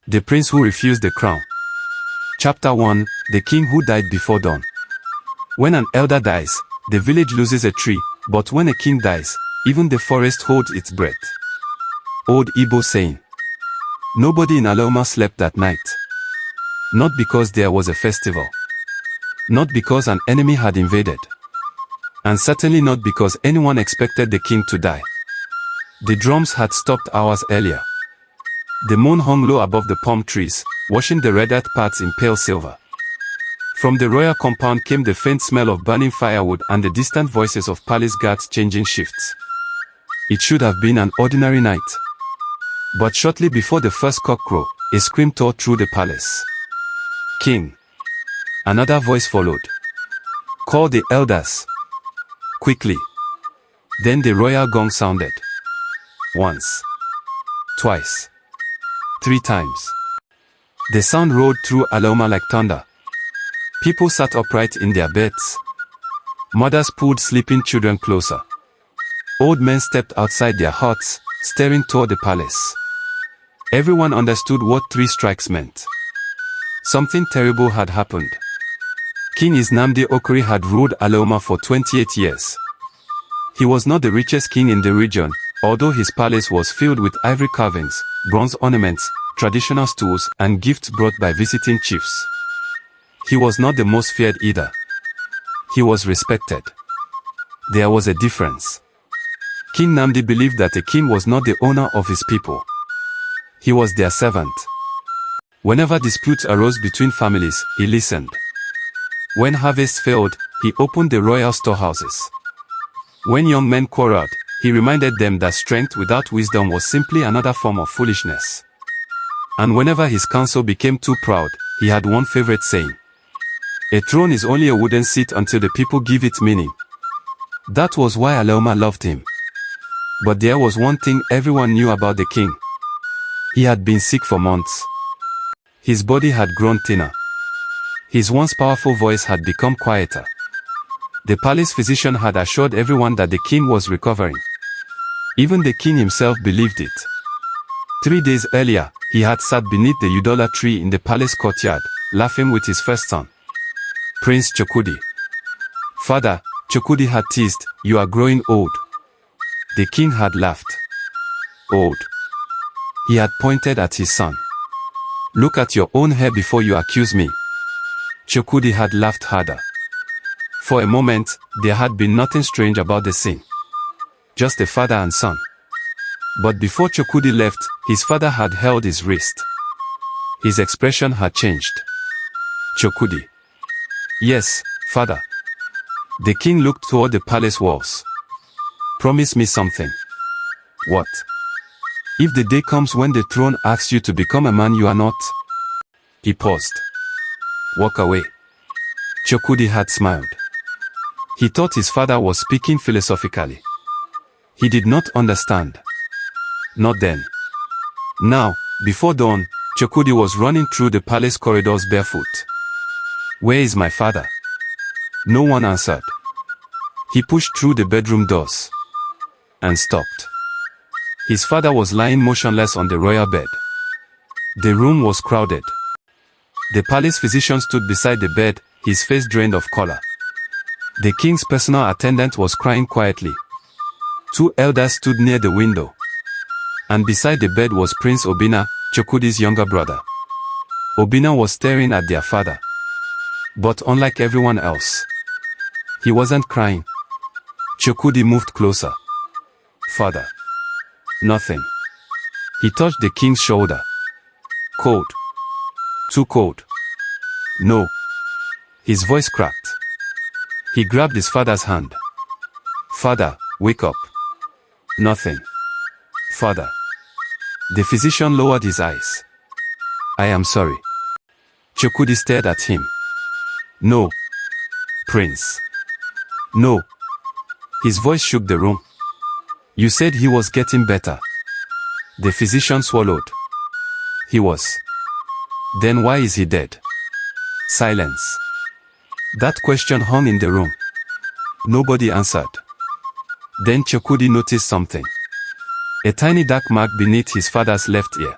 The Prince Who Refused the Crown. Chapter 1. The King Who Died Before Dawn. When an elder dies, the village loses a tree, but when a king dies, even the forest holds its breath. Old Igbo saying. Nobody in Aloma slept that night. Not because there was a festival. Not because an enemy had invaded. And certainly not because anyone expected the king to die. The drums had stopped hours earlier. The moon hung low above the palm trees, washing the red earth paths in pale silver. From the royal compound came the faint smell of burning firewood and the distant voices of palace guards changing shifts. It should have been an ordinary night. But shortly before the first cock crow, a scream tore through the palace. King. Another voice followed. Call the elders. Quickly. Then the royal gong sounded. Once. Twice. 3 times. The sound rolled through Aloma like thunder. People sat upright in their beds. Mothers pulled sleeping children closer. Old men stepped outside their huts, staring toward the palace. Everyone understood what 3 strikes meant. Something terrible had happened. King Nnamdi Okori had ruled Aloma for 28 years. He was not the richest king in the region, although his palace was filled with ivory carvings, bronze ornaments, traditional stools, and gifts brought by visiting chiefs. He was not the most feared either. He was respected. There was a difference. King Nnamdi believed that a king was not the owner of his people. He was their servant. Whenever disputes arose between families, he listened. When harvest failed, he opened the royal storehouses. When young men quarreled, he reminded them that strength without wisdom was simply another form of foolishness. And whenever his council became too proud, he had one favorite saying. A throne is only a wooden seat until the people give it meaning. That was why Aloma loved him. But there was one thing everyone knew about the king. He had been sick for months. His body had grown thinner. His once powerful voice had become quieter. The palace physician had assured everyone that the king was recovering. Even the king himself believed it. 3 days earlier, he had sat beneath the Udola tree in the palace courtyard, laughing with his first son, Prince Chukwudi. Father, Chukwudi had teased, "You are growing old." The king had laughed. Old. He had pointed at his son. "Look at your own hair before you accuse me." Chukwudi had laughed harder. For a moment, there had been nothing strange about the scene. Just a father and son. But before Chukwudi left, his father had held his wrist. His expression had changed. Chukwudi. "Yes, father." The king looked toward the palace walls. "Promise me something." "What?" "If the day comes when the throne asks you to become a man you are not." He paused. "Walk away." Chukwudi had smiled. He thought his father was speaking philosophically. He did not understand. Not then. Now, before dawn, Chukwudi was running through the palace corridors barefoot. "Where is my father?" No one answered. He pushed through the bedroom doors. And stopped. His father was lying motionless on the royal bed. The room was crowded. The palace physician stood beside the bed, his face drained of color. The king's personal attendant was crying quietly. 2 elders stood near the window. And beside the bed was Prince Obinna, Chukwudi's younger brother. Obinna was staring at their father. But unlike everyone else, he wasn't crying. Chukwudi moved closer. "Father." "Nothing." He touched the king's shoulder. "Cold. Too cold." "No." His voice cracked. He grabbed his father's hand. "Father, wake up." "Nothing." "Father." The physician lowered his eyes. "I am sorry." Chukwudi stared at him. "No. Prince." "No." His voice shook the room. "You said he was getting better." The physician swallowed. "He was." "Then why is he dead?" Silence. That question hung in the room. Nobody answered. Then Chukwudi noticed something. A tiny dark mark beneath his father's left ear.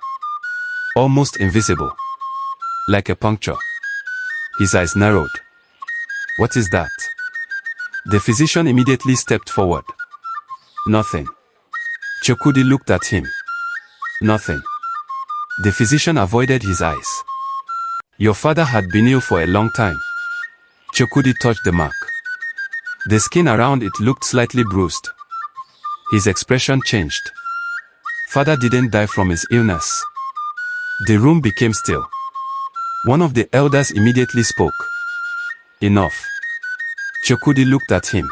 almost invisible. Like a puncture. His eyes narrowed. What is that? The physician immediately stepped forward. Nothing. Chokudi looked at him. Nothing. The physician avoided his eyes. Your father had been ill for a long time. Chokudi touched the mark. The skin around it looked slightly bruised. His expression changed. Father didn't die from his illness. The room became still. One of the elders immediately spoke. Enough. Chokudi looked at him.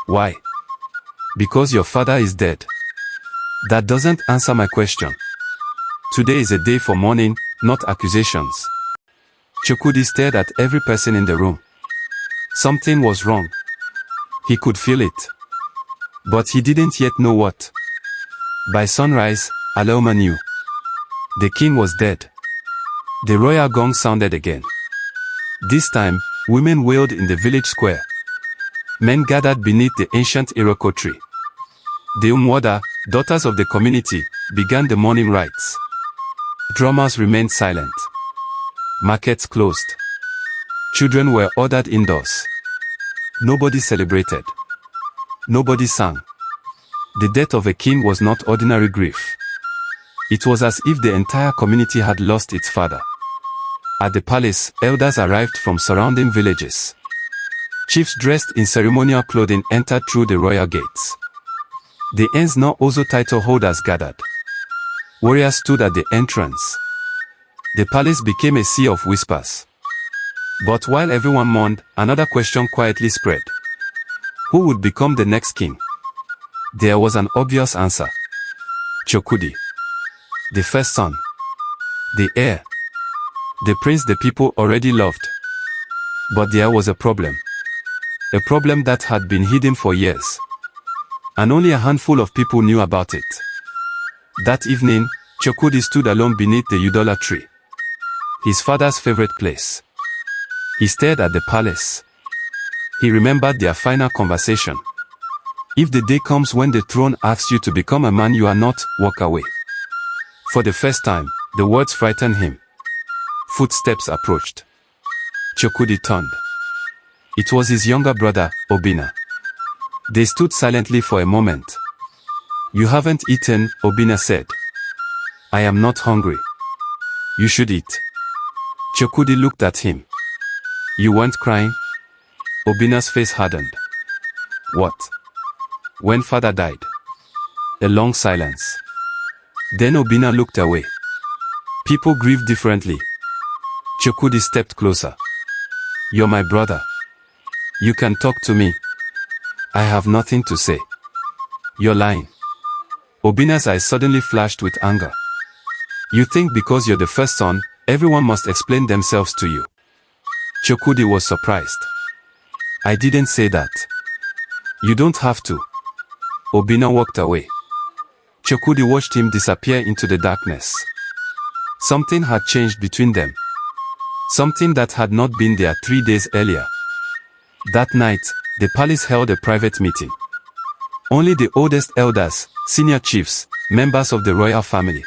Why? Because your father is dead. That doesn't answer my question. Today is a day for mourning, not accusations. Chokudi stared at every person in the room. Something was wrong. He could feel it. But he didn't yet know what. By sunrise, Aleoma knew. The king was dead. The royal gong sounded again. This time, women wailed in the village square. Men gathered beneath the ancient Iroko tree. The Umwada, daughters of the community, began the mourning rites. Drummers remained silent. Markets closed. Children were ordered indoors. Nobody celebrated. Nobody sang. The death of a king was not ordinary grief. It was as if the entire community had lost its father. At the palace, elders arrived from surrounding villages. Chiefs dressed in ceremonial clothing entered through the royal gates. The Enzno Ozo title holders gathered. Warriors stood at the entrance. The palace became a sea of whispers. But while everyone mourned, another question quietly spread. Who would become the next king? There was an obvious answer. Chokudi. The first son. The heir. The prince the people already loved. But there was a problem. A problem that had been hidden for years. And only a handful of people knew about it. That evening, Chokudi stood alone beneath the Udola tree. His father's favorite place. He stared at the palace. He remembered their final conversation. If the day comes when the throne asks you to become a man you are not, walk away. For the first time, the words frightened him. Footsteps approached. Chokudi turned. It was his younger brother, Obina. They stood silently for a moment. You haven't eaten, Obina said. I am not hungry. You should eat. Chokudi looked at him. You weren't crying? Obina's face hardened. What? When father died? A long silence. Then Obina looked away. People grieve differently. Chokudi stepped closer. You're my brother. You can talk to me. I have nothing to say. You're lying. Obina's eyes suddenly flashed with anger. You think because you're the first son, everyone must explain themselves to you. Chokudi was surprised. I didn't say that. You don't have to. Obina walked away. Chokudi watched him disappear into the darkness. Something had changed between them. Something that had not been there 3 days earlier. That night, the palace held a private meeting. Only the oldest elders, senior chiefs, members of the royal family,